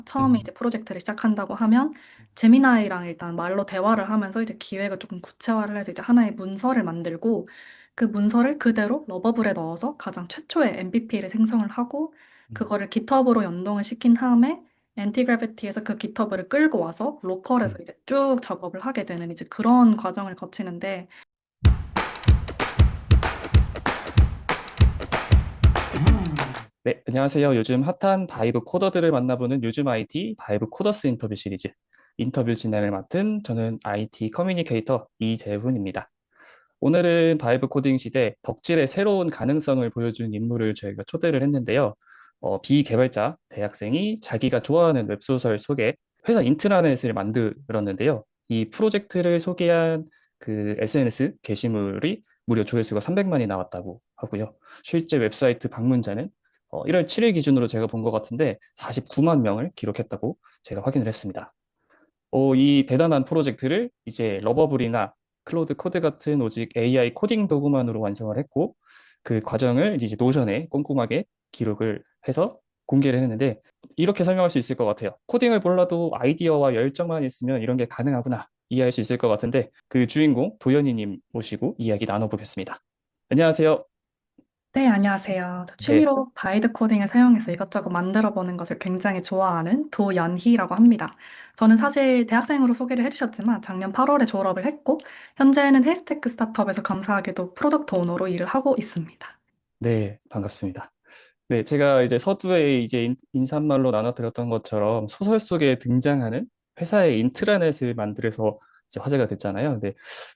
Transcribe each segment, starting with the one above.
처음에 음, 이제 프로젝트를 시작한다고 하면 제미나이랑 일단 말로 대화를 하면서 이제 기획을 조금 구체화를 해서 이제 하나의 문서를 만들고 그 문서를 그대로 러버블에 넣어서 가장 최초의 MVP를 생성을 하고 음, 그거를 GitHub으로 연동을 시킨 다음에 엔티그래비티에서 그 GitHub을 끌고 와서 로컬에서 음. 이제 쭉 작업을 하게 되는 이제 그런 과정을 거치는데 네, 안녕하세요. 요즘 핫한 바이브 코더들을 만나보는 요즘 IT 바이브 코더스 인터뷰 시리즈. 인터뷰 진행을 맡은 저는 IT 커뮤니케이터 이재훈입니다. 오늘은 바이브 코딩 시대 덕질의 새로운 가능성을 보여준 인물을 저희가 초대를 했는데요. 비개발자 대학생이 자기가 좋아하는 웹소설 속에 회사 인트라넷을 만들었는데요. 이 프로젝트를 소개한 그 SNS 게시물이 무려 조회수가 300만이 나왔다고 하고요. 실제 웹사이트 방문자는 1월 7일 기준으로 제가 본 것 같은데 49만 명을 기록했다고 제가 확인을 했습니다. 이 대단한 프로젝트를 이제 러버블이나 클로드 코드 같은 오직 AI 코딩 도구만으로 완성을 했고 그 과정을 이제 노션에 꼼꼼하게 기록을 해서 공개를 했는데 이렇게 설명할 수 있을 것 같아요. 코딩을 몰라도 아이디어와 열정만 있으면 이런 게 가능하구나 이해할 수 있을 것 같은데 그 주인공 도현이님 모시고 이야기 나눠보겠습니다. 안녕하세요. 네, 안녕하세요. 저 네, 취미로 바이드 코딩을 사용해서 이것저것 만들어 보는 것을 굉장히 좋아하는 도연희라고 합니다. 저는 사실 대학생으로 소개를 해주셨지만 작년 8월에 졸업을 했고 현재는 헬스테크 스타트업에서 감사하게도 프로덕트 오너로 일을 하고 있습니다. 네, 반갑습니다. 네, 제가 이제 서두에 이제 인사말로 나눠드렸던 것처럼 소설 속에 등장하는 회사의 인트라넷을 만들어서 이제 화제가 됐잖아요. 근데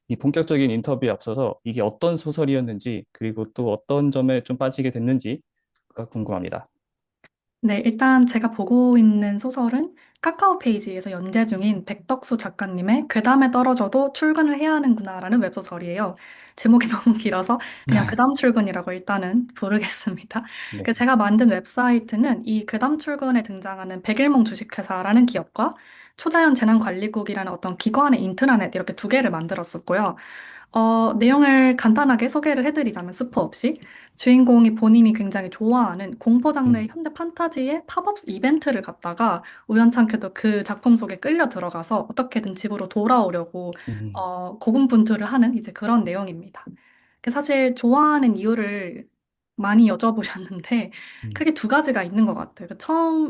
이 본격적인 인터뷰에 앞서서 이게 어떤 소설이었는지 그리고 또 어떤 점에 좀 빠지게 됐는지가 궁금합니다. 네, 일단 제가 보고 있는 소설은 카카오 페이지에서 연재 중인 백덕수 작가님의 괴담에 떨어져도 출근을 해야 하는구나라는 웹소설이에요. 제목이 너무 길어서 그냥 괴담 출근이라고 일단은 부르겠습니다. 네. 그 제가 만든 웹사이트는 이 괴담 출근에 등장하는 백일몽 주식회사라는 기업과 초자연 재난관리국이라는 어떤 기관의 인트라넷 이렇게 두 개를 만들었었고요. 내용을 간단하게 소개를 해드리자면 스포 없이 주인공이 본인이 굉장히 좋아하는 공포 장르의 음, 현대 판타지의 팝업 이벤트를 갔다가 우연찮게도 그 작품 속에 끌려 들어가서 어떻게든 집으로 돌아오려고 음, 고군분투를 하는 이제 그런 내용입니다. 사실 좋아하는 이유를 많이 여쭤보셨는데 음, 크게 두 가지가 있는 것 같아요.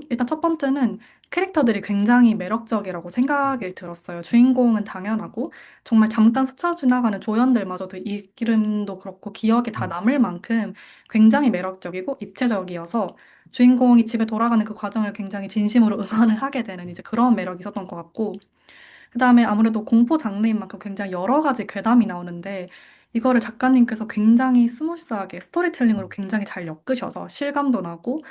일단 첫 번째는 캐릭터들이 굉장히 매력적이라고 생각이 들었어요. 주인공은 당연하고 정말 잠깐 스쳐 지나가는 조연들마저도 이 이름도 그렇고 기억에 다 음, 남을 만큼 굉장히 매력적이고 입체적이어서 주인공이 집에 돌아가는 그 과정을 굉장히 진심으로 응원을 하게 되는 이제 그런 매력이 있었던 것 같고 그다음에 아무래도 공포 장르인 만큼 굉장히 여러 가지 괴담이 나오는데 이거를 작가님께서 굉장히 스무스하게 스토리텔링으로 음, 굉장히 잘 엮으셔서 실감도 나고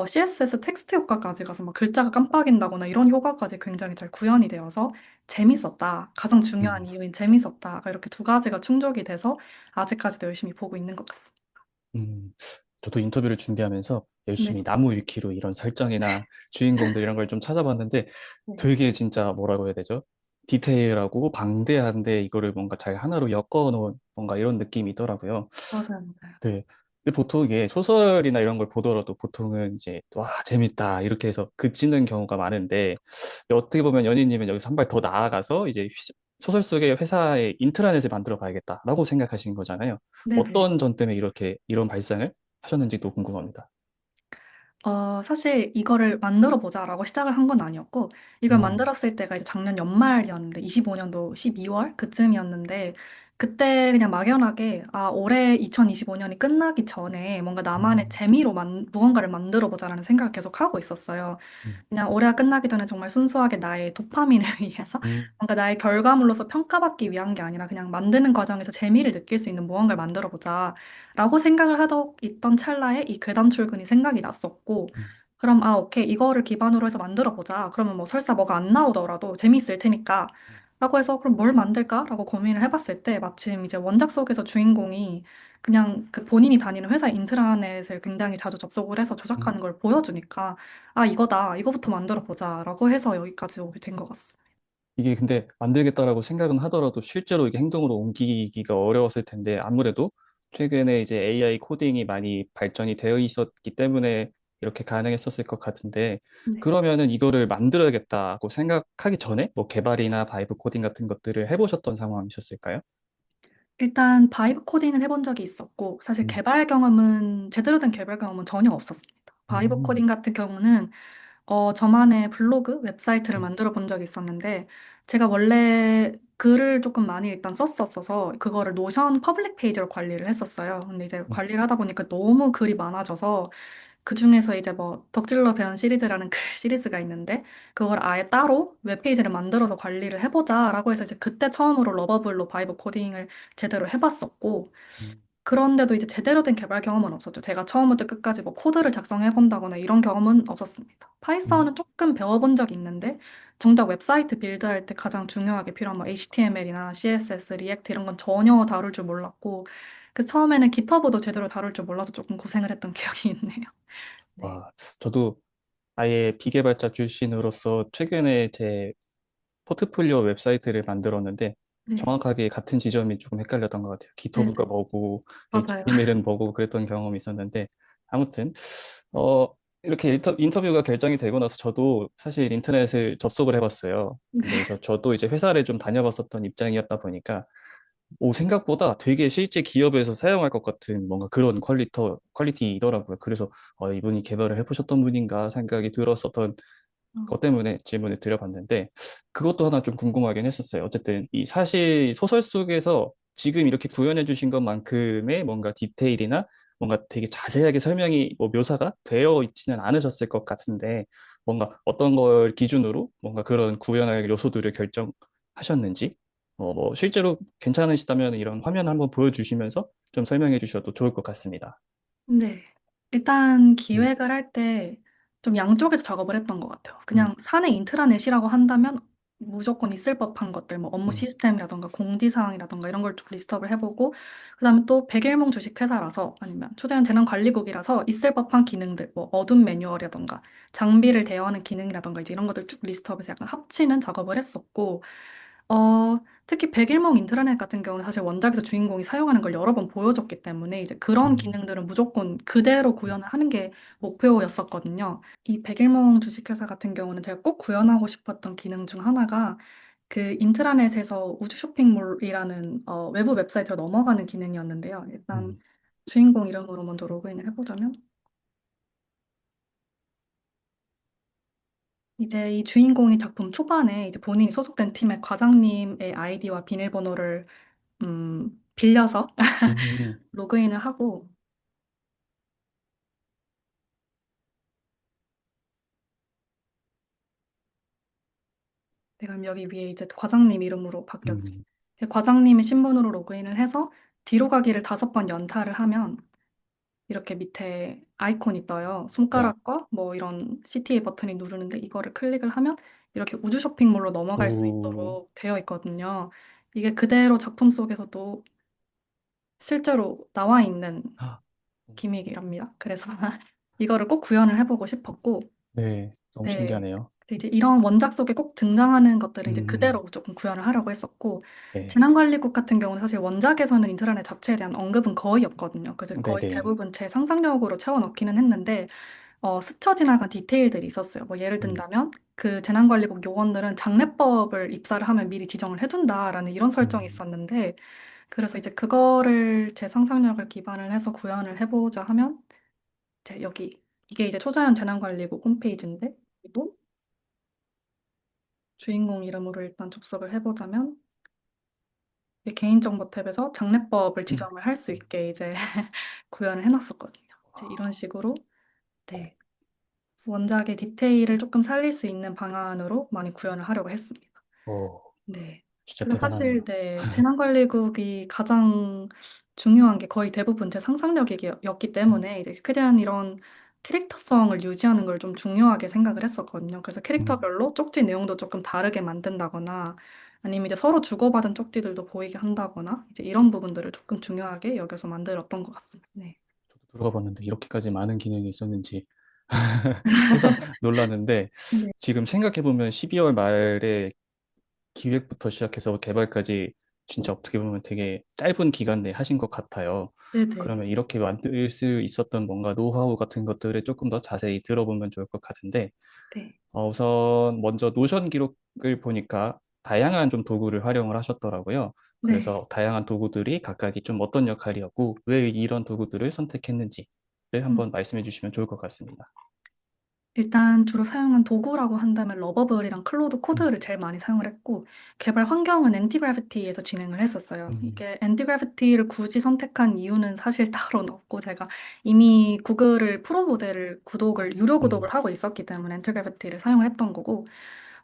CSS 텍스트 효과까지 가서 막 글자가 깜빡인다거나 이런 효과까지 굉장히 잘 구현이 되어서 재밌었다. 가장 중요한 음, 이유인 재밌었다. 이렇게 두 가지가 충족이 돼서 아직까지도 열심히 보고 있는 것 같습니다. 음. 저도 인터뷰를 준비하면서 네. 열심히 나무 위키로 이런 설정이나 주인공들 이런 걸 좀 찾아봤는데 네. 되게 진짜 뭐라고 해야 되죠? 디테일하고 방대한데 이거를 뭔가 잘 하나로 엮어놓은 뭔가 이런 느낌이더라고요. 맞아요, 맞아요. 네. 근데 보통 이게 소설이나 이런 걸 보더라도 보통은 이제 와 재밌다 이렇게 해서 그치는 경우가 많은데 어떻게 보면 연희님은 여기서 한 발 더 나아가서 이제 소설 속의 회사의 인트라넷을 만들어 봐야겠다라고 생각하신 거잖아요. 네네. 어떤 점 때문에 이렇게 이런 발상을 하셨는지도 궁금합니다. 사실 이거를 만들어 보자라고 시작을 한 건 아니었고, 이걸 음, 만들었을 때가 이제 작년 연말이었는데, 25년도 12월 그쯤이었는데, 그때 그냥 막연하게, 올해 2025년이 끝나기 전에 뭔가 나만의 음, 재미로 무언가를 만들어 보자라는 생각을 계속 하고 있었어요. 음, 그냥 올해가 끝나기 전에 정말 순수하게 나의 도파민을 위해서 음, 뭔가 나의 결과물로서 평가받기 위한 게 아니라 그냥 만드는 과정에서 재미를 느낄 수 있는 무언가를 만들어 보자라고 생각을 하고 있던 찰나에 이 괴담 출근이 생각이 났었고 음, 그럼 오케이 이거를 기반으로 해서 만들어 보자. 그러면 뭐 설사 뭐가 안 나오더라도 재밌을 테니까 라고 해서 그럼 뭘 만들까라고 고민을 해봤을 때 마침 이제 원작 속에서 주인공이 그냥 그 본인이 다니는 회사 인트라넷을 굉장히 자주 접속을 해서 음. 조작하는 걸 보여주니까 이거다. 이거부터 만들어 보자라고 해서 여기까지 오게 된 것 같습니다. 이게 근데 만들겠다라고 생각은 하더라도 실제로 이게 행동으로 옮기기가 어려웠을 텐데 아무래도 최근에 이제 AI 코딩이 많이 발전이 되어 있었기 때문에 이렇게 가능했었을 것 같은데, 네. 그러면은 이거를 만들어야겠다고 생각하기 전에 뭐 개발이나 바이브 코딩 같은 것들을 해보셨던 상황이셨을까요? 일단 바이브 코딩은 해본 적이 있었고 사실 음, 개발 경험은 제대로 된 개발 경험은 전혀 없었습니다. 바이브 음, 코딩 같은 경우는 저만의 블로그 웹사이트를 음, 만들어 본 적이 있었는데 제가 원래 글을 조금 많이 일단 썼었어서 그거를 노션 퍼블릭 페이지로 관리를 했었어요. 근데 이제 음, 관리를 하다 보니까 너무 글이 많아져서 그 중에서 이제 뭐 덕질러 배운 시리즈라는 글 시리즈가 있는데 그걸 아예 따로 웹페이지를 만들어서 관리를 해보자라고 해서 이제 그때 처음으로 러버블로 바이브 코딩을 제대로 해봤었고 음, 그런데도 이제 제대로 된 개발 경험은 없었죠. 제가 처음부터 끝까지 뭐 코드를 작성해 본다거나 이런 경험은 없었습니다. 음. 파이썬은 조금 배워본 적이 있는데 정작 웹사이트 빌드할 때 가장 중요하게 필요한 뭐 HTML이나 CSS, 리액트 이런 건 전혀 다룰 줄 몰랐고 그 처음에는 기터브도 제대로 다룰 줄 몰라서 조금 고생을 했던 기억이 있네요. 네. 와, 저도 아예 비개발자 출신으로서 최근에 제 포트폴리오 웹사이트를 만들었는데 네. 정확하게 같은 지점이 조금 헷갈렸던 것 같아요. 네. 기터브가 뭐고 맞아요. HTML은 뭐고 그랬던 경험이 있었는데 아무튼 어 이렇게 인터뷰가 결정이 되고 나서 저도 사실 인터넷을 접속을 해봤어요. 네. 근데 저도 이제 회사를 좀 다녀봤었던 입장이었다 보니까 생각보다 되게 실제 기업에서 사용할 것 같은 뭔가 그런 퀄리티이더라고요. 그래서 이분이 개발을 해보셨던 분인가 생각이 들었었던 어, 것 때문에 질문을 드려봤는데 그것도 하나 좀 궁금하긴 했었어요. 어쨌든 이 사실 소설 속에서 지금 이렇게 구현해 주신 것만큼의 뭔가 디테일이나 뭔가 되게 자세하게 설명이 뭐 묘사가 되어 있지는 않으셨을 것 같은데 뭔가 어떤 걸 기준으로 뭔가 그런 구현할 요소들을 결정하셨는지 뭐 실제로 괜찮으시다면 이런 화면 한번 보여주시면서 좀 설명해 주셔도 좋을 것 같습니다. 네. 일단 음, 기획을 할 때 좀 양쪽에서 작업을 했던 것 같아요. 음, 그냥 사내 인트라넷이라고 한다면 무조건 있을 법한 것들, 뭐 업무 음, 시스템이라던가 공지사항이라던가 이런 걸 쭉 리스트업을 해보고, 그다음에 또 백일몽 주식회사라서 아니면 초대형 재난관리국이라서 있을 법한 기능들, 뭐 어둠 매뉴얼이라던가 장비를 대여하는 기능이라던가 이제 이런 것들 쭉 리스트업해서 약간 합치는 작업을 했었고, 특히 백일몽 인트라넷 같은 경우는 사실 원작에서 주인공이 사용하는 걸 여러 번 보여줬기 때문에 이제 그런 음, 기능들은 무조건 그대로 음, 구현을 하는 게 목표였었거든요. 이 백일몽 주식회사 같은 경우는 제가 꼭 구현하고 싶었던 기능 중 하나가 그 인트라넷에서 우주 쇼핑몰이라는 외부 웹사이트로 넘어가는 기능이었는데요. 일단 음, 주인공 이름으로 먼저 로그인을 해보자면 이제 이 주인공이 작품 초반에 이제 본인이 소속된 팀의 과장님의 아이디와 비밀번호를 빌려서 음, 로그인을 하고, 네, 그럼 여기 위에 이제 과장님 이름으로 바뀌었죠. 음, 과장님의 신분으로 로그인을 해서 뒤로 가기를 5번 연타를 하면 이렇게 밑에 아이콘이 떠요. 네. 손가락과 뭐 이런 CTA 버튼이 누르는데 이거를 클릭을 하면 이렇게 우주 쇼핑몰로 넘어갈 수 오, 있도록 되어 있거든요. 이게 그대로 작품 속에서도 실제로 나와 있는 아, 기믹이랍니다. 그래서 이거를 꼭 구현을 해보고 싶었고, 네, 너무 네. 신기하네요. 이제 이런 원작 속에 꼭 등장하는 것들을 이제 음, 그대로 조금 구현을 하려고 했었고, 네, 재난관리국 같은 경우는 사실 원작에서는 인터넷 자체에 대한 언급은 거의 없거든요. 그래서 네, 거의 네, 대부분 제 상상력으로 채워넣기는 했는데, 스쳐 지나간 디테일들이 있었어요. 뭐 예를 음, 든다면, 그 재난관리국 요원들은 장례법을 입사를 하면 미리 지정을 해둔다라는 이런 설정이 음, 있었는데, 그래서 이제 그거를 제 상상력을 기반을 해서 구현을 해보자 하면, 이제 여기, 이게 이제 초자연 재난관리국 홈페이지인데, 그리고 주인공 이름으로 일단 접속을 해보자면 이 개인정보 탭에서 장례법을 음. 지정을 할 수 있게 이제 구현을 해놨었거든요. 이제 이런 식으로 네 원작의 디테일을 조금 살릴 수 있는 방안으로 많이 구현을 하려고 했습니다. 오, 네. 진짜 그래서 사실 대단하네요. 네 재난관리국이 가장 중요한 게 거의 대부분 제 상상력이었기 음, 때문에 이제 최대한 이런 캐릭터성을 유지하는 걸 좀 중요하게 생각을 했었거든요. 그래서 음. 캐릭터별로 쪽지 내용도 조금 다르게 만든다거나 아니면 이제 서로 주고받은 쪽지들도 보이게 한다거나 이제 이런 부분들을 조금 중요하게 여겨서 만들었던 것 같습니다. 네. 저도 들어가 봤는데 이렇게까지 많은 기능이 있었는지 새삼 놀랐는데 네. 지금 생각해보면 12월 말에 기획부터 시작해서 개발까지 진짜 어떻게 보면 되게 짧은 기간 내에 하신 것 같아요. 네네. 그러면 이렇게 만들 수 있었던 뭔가 노하우 같은 것들을 조금 더 자세히 들어보면 좋을 것 같은데, 네. 우선 먼저 노션 기록을 보니까 다양한 좀 도구를 활용을 하셨더라고요. 네. 그래서 다양한 도구들이 각각이 좀 어떤 역할이었고, 왜 이런 도구들을 선택했는지를 음. 한번 말씀해 주시면 좋을 것 같습니다. 일단 주로 사용한 도구라고 한다면 러버블이랑 클로드 음, 코드를 제일 많이 사용을 했고 개발 환경은 엔티그래비티에서 진행을 했었어요. 음, 이게 엔티그래비티를 굳이 선택한 이유는 사실 따로는 없고 제가 이미 구글을 프로 모델을 구독을 유료 구독을 음, 하고 있었기 때문에 엔티그래비티를 사용을 했던 거고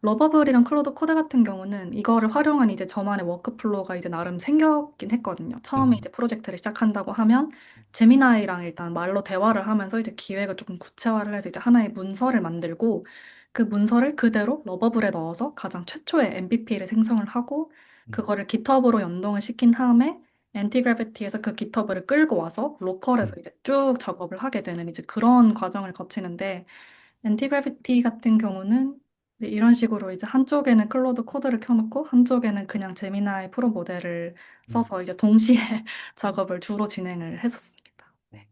러버블이랑 클로드 코드 같은 경우는 이거를 활용한 이제 저만의 워크플로우가 이제 나름 생겼긴 했거든요. 처음에 음, 이제 프로젝트를 시작한다고 하면 제미나이랑 일단 말로 대화를 하면서 이제 기획을 조금 구체화를 해서 이제 하나의 문서를 만들고 그 문서를 그대로 러버블에 넣어서 가장 최초의 MVP를 생성을 하고 음, 그거를 깃허브로 연동을 시킨 다음에 엔티그래비티에서 그 깃허브를 끌고 와서 로컬에서 음, 이제 쭉 작업을 하게 되는 이제 그런 과정을 거치는데 엔티그래비티 같은 경우는 이제 이런 식으로 이제 한쪽에는 클로드 코드를 켜놓고 한쪽에는 그냥 제미나이 프로 모델을 음. 써서 이제 동시에 작업을 주로 진행을 했었습니다. 네.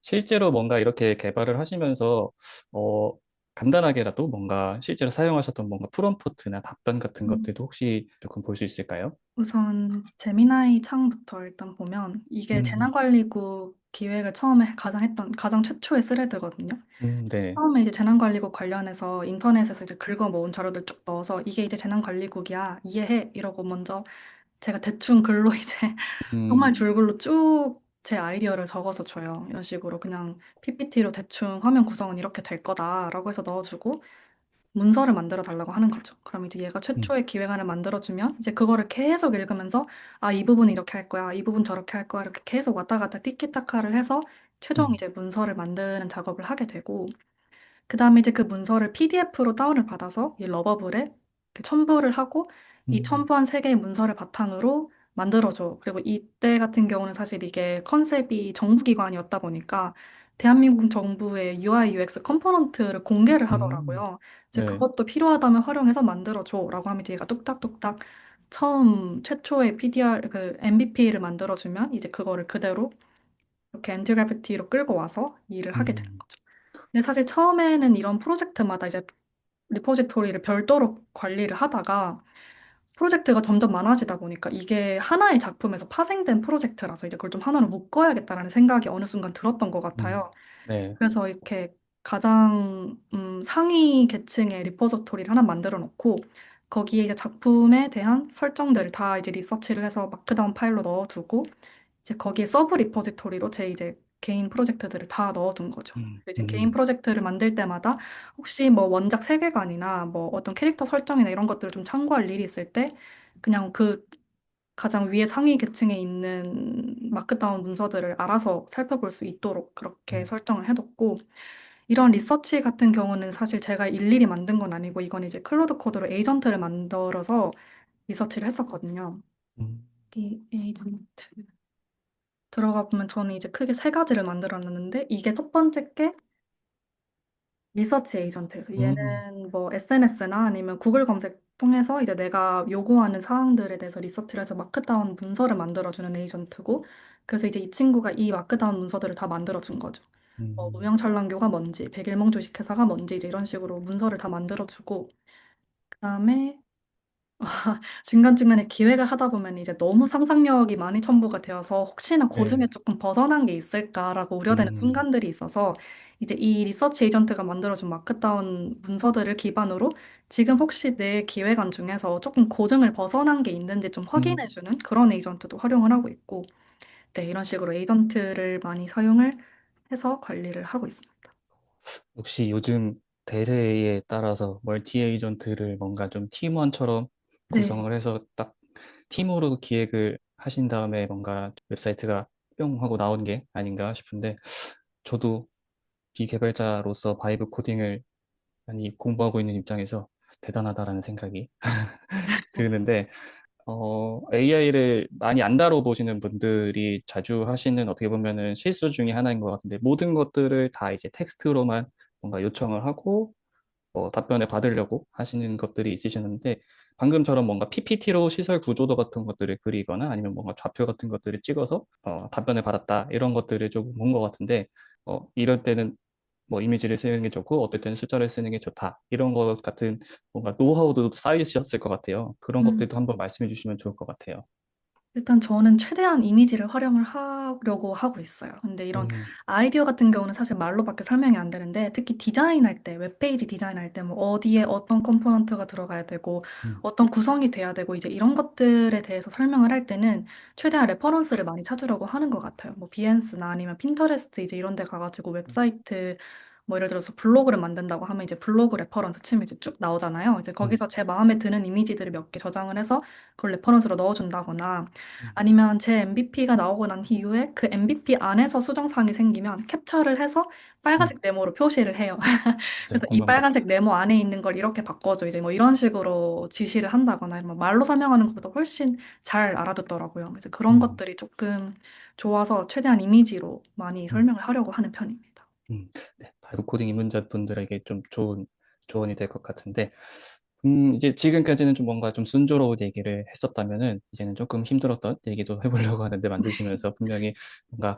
실제로 뭔가 이렇게 개발을 하시면서 어, 간단하게라도 뭔가 실제로 사용하셨던 뭔가 프롬프트나 답변 같은 음, 것들도 혹시 조금 볼 수 있을까요? 우선 제미나이 창부터 일단 보면 이게 음, 재난관리국 기획을 처음에 가장 했던 가장 최초의 스레드거든요. 네. 처음에 이제 재난관리국 관련해서 인터넷에서 이제 긁어 모은 자료들 쭉 넣어서 이게 이제 재난관리국이야 이해해 이러고 먼저 제가 대충 글로 이제 음, 정말 줄글로 쭉 제 아이디어를 적어서 줘요. 이런 식으로 그냥 PPT로 대충 화면 구성은 이렇게 될 거다라고 해서 넣어주고 문서를 만들어 달라고 하는 거죠. 그럼 이제 얘가 음, 최초의 기획안을 만들어주면 이제 그거를 계속 읽으면서 아, 이 부분 이렇게 할 거야, 이 부분 저렇게 할 거야 이렇게 계속 왔다 갔다 티키타카를 해서 최종 음, 이제 문서를 만드는 작업을 하게 되고 그 다음에 이제 그 문서를 PDF로 다운을 받아서 이 러버블에 이렇게 첨부를 하고 이 음, 첨부한 세 개의 문서를 바탕으로 만들어줘. 그리고 이때 같은 경우는 사실 이게 컨셉이 정부기관이었다 보니까 대한민국 정부의 UI, UX 컴포넌트를 공개를 음, 하더라고요. 이제 네. 그것도 필요하다면 활용해서 만들어줘라고 하면 이제 얘가 뚝딱뚝딱 처음 최초의 PDR 그 MVP를 만들어주면 이제 그거를 그대로 이렇게 엔티그래피티로 끌고 와서 일을 하게 되는 음, 거죠. 근데 사실 처음에는 이런 프로젝트마다 이제 리포지토리를 별도로 관리를 하다가 프로젝트가 점점 많아지다 보니까 이게 하나의 작품에서 파생된 프로젝트라서 이제 그걸 좀 하나로 묶어야겠다라는 생각이 어느 순간 들었던 것 같아요. 네. 그래서 이렇게 가장 상위 계층의 리포지토리를 하나 만들어 놓고 거기에 이제 작품에 대한 설정들을 다 이제 리서치를 해서 마크다운 파일로 넣어두고 이제 거기에 서브 리포지토리로 제 이제 개인 프로젝트들을 다 넣어둔 거죠. 음, 이제 개인 음, 프로젝트를 만들 때마다 혹시 뭐 원작 세계관이나 뭐 어떤 캐릭터 설정이나 이런 것들을 좀 참고할 일이 있을 때 그냥 그 가장 위에 상위 계층에 있는 마크다운 문서들을 알아서 살펴볼 수 있도록 그렇게 음, 설정을 해뒀고 이런 리서치 같은 경우는 사실 제가 일일이 만든 건 아니고 이건 이제 클로드 코드로 에이전트를 만들어서 리서치를 했었거든요. 음, 이 에이전트 들어가 보면 저는 이제 크게 세 가지를 만들어 놨는데 이게 첫 번째 게 리서치 에이전트여서 음, 얘는 뭐 SNS나 아니면 구글 검색 통해서 이제 내가 요구하는 사항들에 대해서 리서치를 해서 마크다운 문서를 만들어주는 에이전트고 그래서 이제 이 친구가 이 마크다운 문서들을 다 만들어준 거죠. 뭐 음, 무명찰랑교가 뭔지, 백일몽 주식회사가 뭔지 이제 이런 식으로 문서를 다 만들어주고 그다음에 중간중간에 기획을 하다 보면 이제 너무 상상력이 많이 첨부가 되어서 혹시나 그 중에 네. 조금 벗어난 게 있을까라고 우려되는 음, 순간들이 있어서 이제 이 리서치 에이전트가 만들어준 마크다운 문서들을 기반으로 지금 혹시 내 기획안 중에서 조금 고증을 벗어난 게 있는지 좀 음. 확인해주는 그런 에이전트도 활용을 하고 있고 네, 이런 식으로 에이전트를 많이 사용을 해서 관리를 하고 있습니다. 역시 요즘 대세에 따라서 멀티 에이전트를 뭔가 좀 팀원처럼 네. 구성을 해서 딱 팀으로 기획을 하신 다음에 뭔가 웹사이트가 뿅 하고 나온 게 아닌가 싶은데 저도 비개발자로서 바이브 코딩을 많이 공부하고 있는 입장에서 대단하다라는 생각이 드는데 AI를 많이 안 다뤄보시는 분들이 자주 하시는 어떻게 보면은 실수 중에 하나인 것 같은데 모든 것들을 다 이제 텍스트로만 뭔가 요청을 하고 답변을 받으려고 하시는 것들이 있으셨는데 방금처럼 뭔가 PPT로 시설 구조도 같은 것들을 그리거나 아니면 뭔가 좌표 같은 것들을 찍어서 답변을 받았다 이런 것들을 조금 본 것 같은데 이럴 때는 뭐 이미지를 쓰는 게 좋고 어떨 때는 숫자를 쓰는 게 좋다 이런 것 같은 뭔가 노하우도 쌓이셨을 것 같아요. 그런 음. 것들도 한번 말씀해 주시면 좋을 것 같아요. 일단 저는 최대한 이미지를 활용을 하려고 하고 있어요. 근데 이런 음, 아이디어 같은 경우는 사실 말로밖에 설명이 안 되는데 특히 디자인할 때, 웹페이지 디자인할 때 뭐 어디에 어떤 컴포넌트가 들어가야 되고 음, 어떤 구성이 돼야 되고 이제 이런 것들에 대해서 설명을 할 때는 최대한 레퍼런스를 많이 찾으려고 하는 것 같아요. 뭐 비엔스나 아니면 핀터레스트 이제 이런 데 가가지고 웹사이트 뭐 예를 들어서 블로그를 만든다고 하면 이제 블로그 레퍼런스 치면 이제 쭉 나오잖아요. 이제 음, 거기서 제 마음에 드는 이미지들을 몇 개 저장을 해서 그걸 레퍼런스로 넣어준다거나 음, 아니면 제 MVP가 나오고 난 이후에 그 MVP 안에서 수정사항이 생기면 캡처를 해서 음. 빨간색 네모로 표시를 해요. 맞아요. 그래서 이 공감돼요. 빨간색 네모 안에 있는 걸 이렇게 바꿔줘. 이제 뭐 이런 식으로 지시를 한다거나 이런 말로 설명하는 것보다 훨씬 잘 알아듣더라고요. 그래서 그런 음, 것들이 조금 좋아서 최대한 이미지로 많이 음, 설명을 하려고 하는 편입니다. 네, 바이브 코딩 입문자분들에게 좀 좋은 조언이 될 것 같은데, 이제 지금까지는 좀 뭔가 좀 순조로운 얘기를 했었다면은, 이제는 조금 힘들었던 얘기도 해보려고 하는데, 만드시면서 분명히 뭔가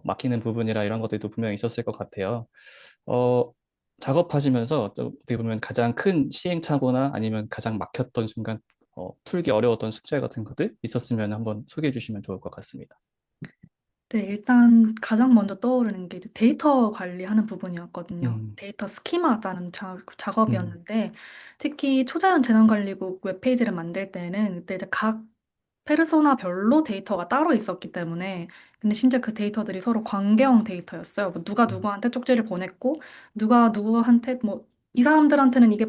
막히는 부분이라 이런 것들도 분명히 있었을 것 같아요. 어, 작업하시면서 또 어떻게 보면 가장 큰 시행착오나 아니면 가장 막혔던 순간, 풀기 어려웠던 숙제 같은 것들 있었으면 한번 소개해 주시면 좋을 것 같습니다. 네, 일단 가장 먼저 떠오르는 게 이제 데이터 관리하는 부분이었거든요. 음, 데이터 스키마 짜는 음, 작업이었는데 특히 초자연 재난관리국 웹페이지를 만들 때는 그때 이제 각 페르소나별로 데이터가 따로 있었기 때문에 근데 심지어 그 데이터들이 서로 관계형 데이터였어요. 뭐 누가 음, 누구한테 쪽지를 보냈고 누가 누구한테 뭐 이 사람들한테는 이게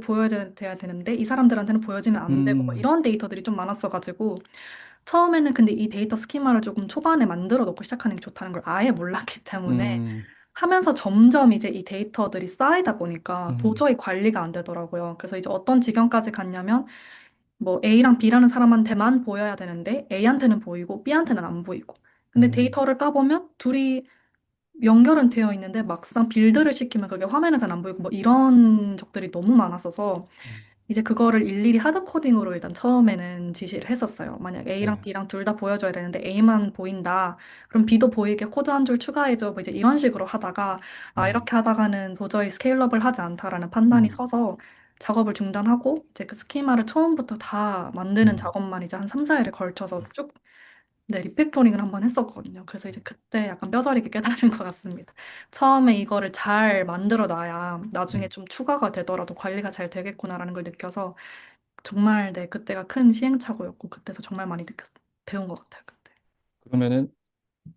돼야 되는데 이 사람들한테는 보여지면 안 되고 뭐 음, 이런 데이터들이 좀 많았어가지고 처음에는 근데 이 데이터 스키마를 조금 초반에 만들어 놓고 시작하는 게 좋다는 걸 아예 몰랐기 때문에 음, 하면서 점점 이제 이 데이터들이 쌓이다 보니까 음, 도저히 관리가 안 되더라고요. 그래서 이제 어떤 지경까지 갔냐면 뭐 A랑 B라는 사람한테만 보여야 되는데 A한테는 보이고 B한테는 안 보이고. 근데 음, 데이터를 까보면 둘이 연결은 되어 있는데 막상 빌드를 시키면 그게 화면에서는 안 보이고 뭐 이런 적들이 너무 많았어서 음, 이제 그거를 일일이 하드 코딩으로 일단 처음에는 지시를 했었어요. 만약 A랑 네, B랑 둘 다 보여줘야 되는데 A만 보인다. 그럼 B도 보이게 코드 한 줄 추가해줘. 뭐 이제 이런 식으로 하다가 아 음, 이렇게 하다가는 도저히 스케일러블 하지 않다라는 판단이 음, 서서 작업을 중단하고 이제 그 스키마를 처음부터 다 만드는 음, 작업만 이제 한 3, 4일에 걸쳐서 쭉 네, 리팩토링을 한번 했었거든요. 그래서 이제 그때 약간 뼈저리게 깨달은 것 같습니다. 처음에 이거를 잘 만들어 놔야 나중에 음. 좀 추가가 되더라도 관리가 잘 되겠구나라는 걸 느껴서 정말 네, 그때가 큰 시행착오였고 그때서 정말 많이 배운 것 같아요, 그때. 그러면은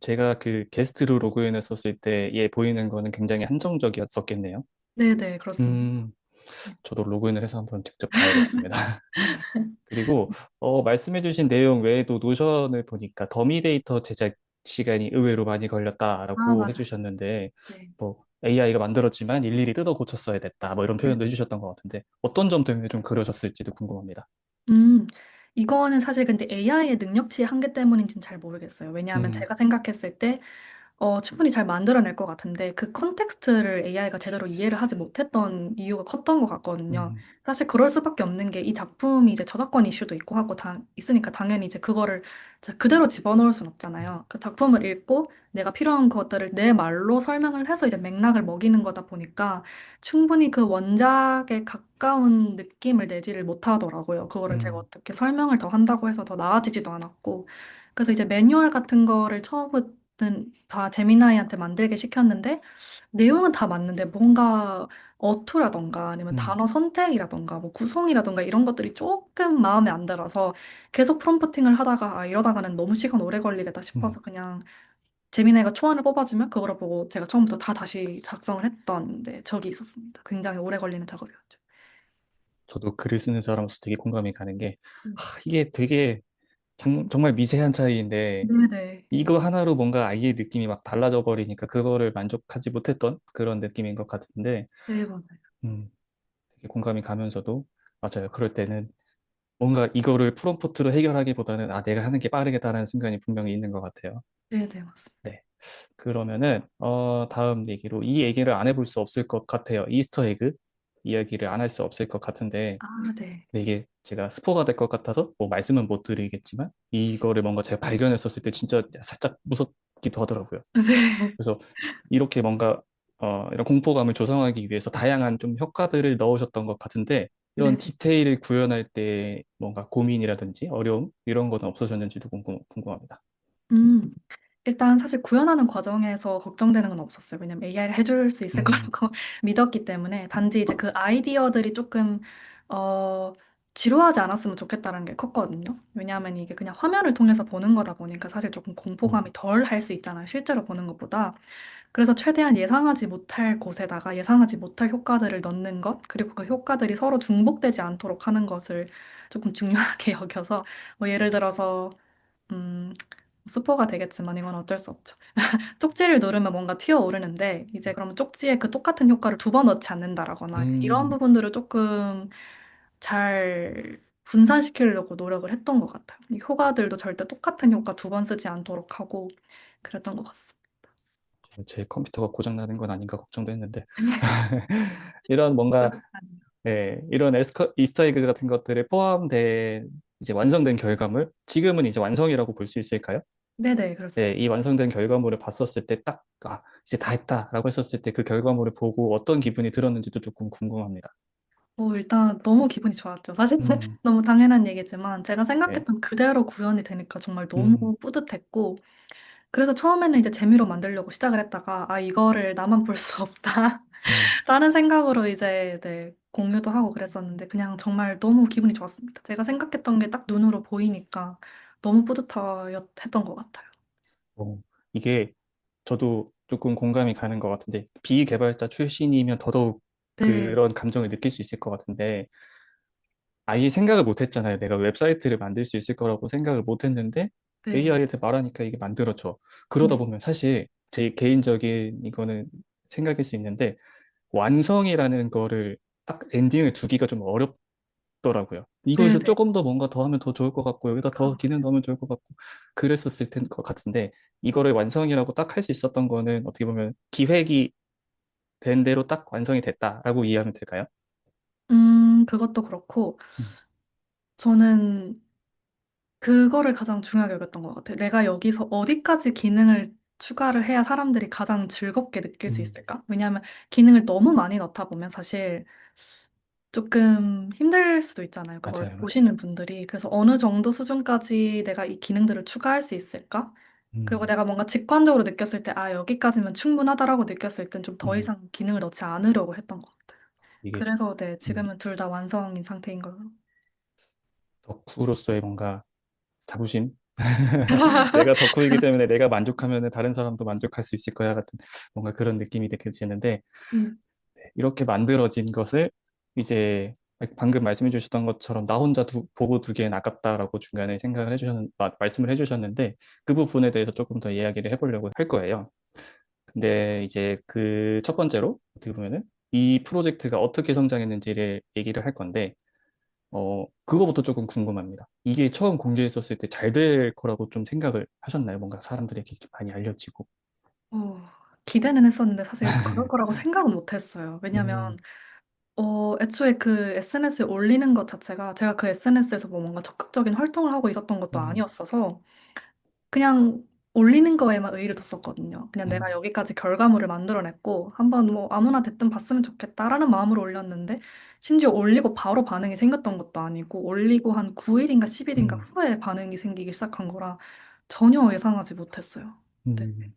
제가 그 게스트로 로그인했었을 때 얘 보이는 거는 굉장히 한정적이었었겠네요. 네네, 그렇습니다. 음, 저도 로그인을 해서 한번 직접 봐야겠습니다. 그리고 말씀해주신 내용 외에도 노션을 보니까 더미 데이터 제작 시간이 의외로 많이 아, 걸렸다라고 맞아요. 해주셨는데 네. 뭐 AI가 만들었지만 일일이 뜯어 고쳤어야 됐다 뭐 이런 네. 표현도 해주셨던 것 같은데 어떤 점 때문에 좀 그러셨을지도 궁금합니다. 음, 이거는 사실 근데 AI의 능력치의 한계 때문인지는 잘 모르겠어요. 왜냐하면 음, 제가 생각했을 때 충분히 잘 만들어낼 것 같은데 그 컨텍스트를 AI가 제대로 이해를 하지 못했던 이유가 컸던 것 같거든요. 음, 사실 그럴 수밖에 없는 게 이 작품이 이제 저작권 이슈도 있고 하고 있으니까 당연히 이제 그거를 진짜 그대로 집어넣을 순 없잖아요. 그 작품을 읽고 내가 필요한 것들을 내 말로 설명을 해서 이제 맥락을 먹이는 거다 보니까 충분히 그 원작에 가까운 느낌을 내지를 못하더라고요. 그거를 제가 음, 어떻게 설명을 더 한다고 해서 더 나아지지도 않았고. 그래서 이제 매뉴얼 같은 거를 처음부터 다 제미나이한테 만들게 시켰는데 내용은 다 맞는데 뭔가 어투라던가 아니면 음, 단어 선택이라던가 뭐 구성이라던가 이런 것들이 조금 마음에 안 들어서 계속 프롬프팅을 하다가 아 이러다가는 너무 시간 오래 걸리겠다 음. 싶어서 그냥 제미나이가 초안을 뽑아주면 그거를 보고 제가 처음부터 다 다시 작성을 했던 네, 적이 있었습니다. 굉장히 오래 걸리는 작업이었죠. 저도 글을 쓰는 사람으로서 되게 공감이 가는 게 음. 이게 되게 정말 미세한 차이인데 네네. 이거 하나로 뭔가 아이의 느낌이 막 달라져 버리니까 그거를 만족하지 못했던 그런 느낌인 것 같은데 네, 맞아요. 음, 되게 공감이 가면서도 맞아요. 그럴 때는 뭔가 이거를 프롬프트로 해결하기보다는 아, 내가 하는 게 빠르겠다라는 순간이 분명히 있는 것 같아요. 네네, 맞습니다. 네. 그러면은 다음 얘기로 이 얘기를 안 해볼 수 없을 것 같아요. 이스터 에그. 이야기를 안 할 수 없을 것 같은데, 아, 네. 근데 이게 제가 스포가 될 것 같아서 뭐 말씀은 못 드리겠지만, 이거를 뭔가 제가 발견했었을 때 진짜 살짝 무섭기도 하더라고요. 네. 그래서 이렇게 뭔가 이런 공포감을 조성하기 위해서 다양한 좀 효과들을 넣으셨던 것 같은데, 이런 네. 디테일을 구현할 때 뭔가 고민이라든지 어려움 이런 거는 없으셨는지도 궁금합니다. 음. 일단 사실 구현하는 과정에서 걱정되는 건 없었어요. 왜냐면 AI가 해줄 수 있을 음, 거라고 믿었기 때문에. 단지 이제 그 아이디어들이 조금, 어, 지루하지 않았으면 좋겠다는 게 컸거든요. 왜냐하면 이게 그냥 화면을 통해서 보는 거다 보니까 사실 조금 음, 공포감이 덜 할 수 있잖아요. 실제로 보는 것보다. 그래서 최대한 예상하지 못할 곳에다가 예상하지 못할 효과들을 넣는 것, 그리고 그 효과들이 서로 중복되지 않도록 하는 것을 조금 중요하게 여겨서, 뭐 예를 들어서, 음, 스포가 되겠지만 이건 어쩔 수 없죠. 쪽지를 누르면 뭔가 튀어오르는데 이제 그러면 쪽지에 그 똑같은 효과를 두 번 넣지 않는다라거나 이제 이런 음, 부분들을 조금 잘 분산시키려고 노력을 했던 것 같아요. 이 효과들도 절대 똑같은 효과 두 번 쓰지 않도록 하고 그랬던 것 같습니다. 제 컴퓨터가 고장나는 건 아닌가 걱정도 했는데, 이런 뭔가 네, 이런 이스터 에그 같은 것들에 포함된 이제 완성된 결과물, 지금은 이제 완성이라고 볼 수 있을까요? 네네, 네, 그렇습니다. 이 완성된 결과물을 봤었을 때 딱, 이제 다 했다라고 했었을 때 그 결과물을 보고 어떤 기분이 들었는지도 조금 궁금합니다. 일단 너무 기분이 좋았죠. 사실 음, 너무 당연한 얘기지만 제가 네, 생각했던 그대로 구현이 되니까 정말 너무 음, 뿌듯했고 그래서 처음에는 이제 재미로 만들려고 시작을 했다가, 아, 이거를 나만 볼 수 없다. 음, 라는 생각으로 이제, 네, 공유도 하고 그랬었는데, 그냥 정말 너무 기분이 좋았습니다. 제가 생각했던 게 딱 눈으로 보이니까 너무 뿌듯했던 것 같아요. 이게 저도 조금 공감이 가는 것 같은데, 비개발자 출신이면 더더욱 네, 그런 감정을 느낄 수 있을 것 같은데, 아예 생각을 못 했잖아요. 내가 웹사이트를 만들 수 있을 거라고 생각을 못 했는데 네, AI한테 말하니까 이게 만들어져. 그러다 네, 보면 사실 제 개인적인 이거는 생각일 수 있는데 완성이라는 거를 딱 엔딩을 두기가 좀 어렵더라고요. 네, 이거에서 네. 조금 더 뭔가 더 하면 더 좋을 것 같고 여기다 더 기능 넣으면 좋을 것 같고 그랬었을 것 같은데 이거를 완성이라고 딱 할 수 있었던 거는 어떻게 보면 기획이 된 대로 딱 완성이 됐다라고 이해하면 될까요? 그것도 그렇고, 음, 저는 그거를 가장 중요하게 여겼던 것 같아요. 내가 여기서 어디까지 기능을 추가를 해야 사람들이 가장 즐겁게 느낄 수 음, 있을까? 왜냐하면 기능을 너무 많이 넣다 보면 사실 조금 힘들 수도 있잖아요. 그걸 맞아요, 맞아요. 보시는 분들이. 그래서 어느 정도 수준까지 내가 이 기능들을 추가할 수 있을까? 그리고 음, 내가 뭔가 직관적으로 느꼈을 때, 아, 여기까지면 충분하다라고 느꼈을 땐 좀 더 음. 이상 기능을 넣지 않으려고 했던 것 같아요. 이게 그래서 네, 음, 지금은 둘 다 완성인 상태인 걸로. 덕후로서의 뭔가 자부심? 내가 덕후이기 때문에 내가 만족하면 다른 사람도 만족할 수 있을 거야 같은 뭔가 그런 느낌이 느껴지는데 음. 이렇게 만들어진 것을 이제 방금 말씀해 주셨던 것처럼 나 혼자 보고 두기엔 아깝다라고 중간에 생각을 말씀을 해주셨는데 그 부분에 대해서 조금 더 이야기를 해보려고 할 거예요. 근데 이제 그 첫 번째로 어떻게 보면은 이 프로젝트가 어떻게 성장했는지를 얘기를 할 건데 그거부터 조금 궁금합니다. 이게 처음 공개했었을 때 잘 될 거라고 좀 생각을 하셨나요? 뭔가 사람들에게 좀 많이 알려지고. 어, 기대는 했었는데 사실 그럴 거라고 생각은 못 했어요. 왜냐면 음, 애초에 그 SNS에 올리는 것 자체가 제가 그 SNS에서 뭐 뭔가 적극적인 활동을 하고 있었던 것도 음, 아니었어서 그냥 올리는 거에만 의의를 뒀었거든요. 그냥 내가 음, 여기까지 결과물을 만들어냈고 한번 뭐 아무나 됐든 봤으면 좋겠다라는 마음으로 올렸는데 심지어 올리고 바로 반응이 생겼던 것도 아니고 올리고 한 9일인가 10일인가 음, 후에 반응이 생기기 시작한 거라 전혀 예상하지 못했어요. 네. 음.